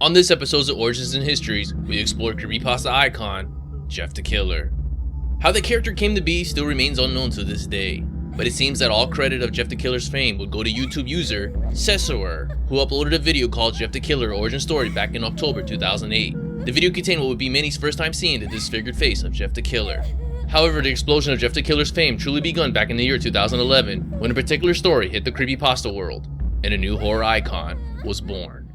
On this episode's of Origins and Histories, we explore creepypasta icon, Jeff the Killer. How the character came to be still remains unknown to this day, but it seems that all credit of Jeff the Killer's fame would go to YouTube user Cesar, who uploaded a video called Jeff the Killer Origin Story back in October 2008. The video contained what would be many's first time seeing the disfigured face of Jeff the Killer. However, the explosion of Jeff the Killer's fame truly begun back in the year 2011, when a particular story hit the creepypasta world, and a new horror icon was born.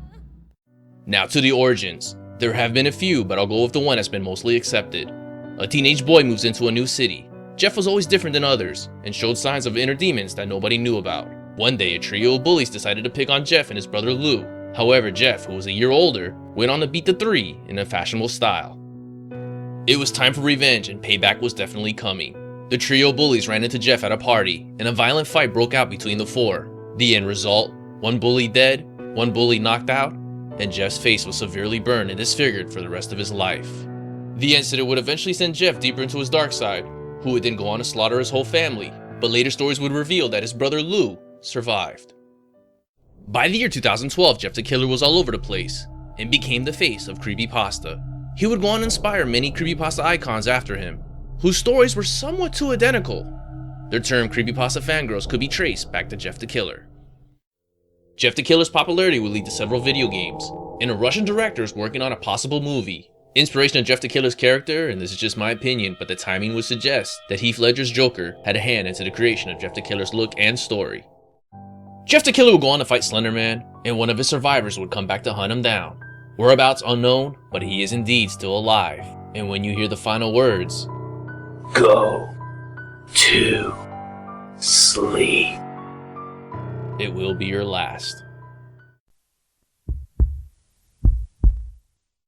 Now to the origins. There have been a few, but I'll go with the one that's been mostly accepted. A teenage boy moves into a new city. Jeff was always different than others, and showed signs of inner demons that nobody knew about. One day, a trio of bullies decided to pick on Jeff and his brother Lou. However, Jeff, who was a year older, went on to beat the three in a fashionable style. It was time for revenge, and payback was definitely coming. The trio of bullies ran into Jeff at a party, and a violent fight broke out between the four. The end result, one bully dead, one bully knocked out, and Jeff's face was severely burned and disfigured for the rest of his life. The incident would eventually send Jeff deeper into his dark side, who would then go on to slaughter his whole family, but later stories would reveal that his brother Lou survived. By the year 2012, Jeff the Killer was all over the place, and became the face of creepypasta. He would go on to inspire many creepypasta icons after him, whose stories were somewhat too identical. Their term creepypasta fangirls could be traced back to Jeff the Killer. Jeff the Killer's popularity would lead to several video games, and a Russian director is working on a possible movie. Inspiration of Jeff the Killer's character, and this is just my opinion, but the timing would suggest that Heath Ledger's Joker had a hand into the creation of Jeff the Killer's look and story. Jeff the Killer would go on to fight Slender Man, and one of his survivors would come back to hunt him down. Whereabouts unknown, but he is indeed still alive. And when you hear the final words, "Go to sleep," it will be your last.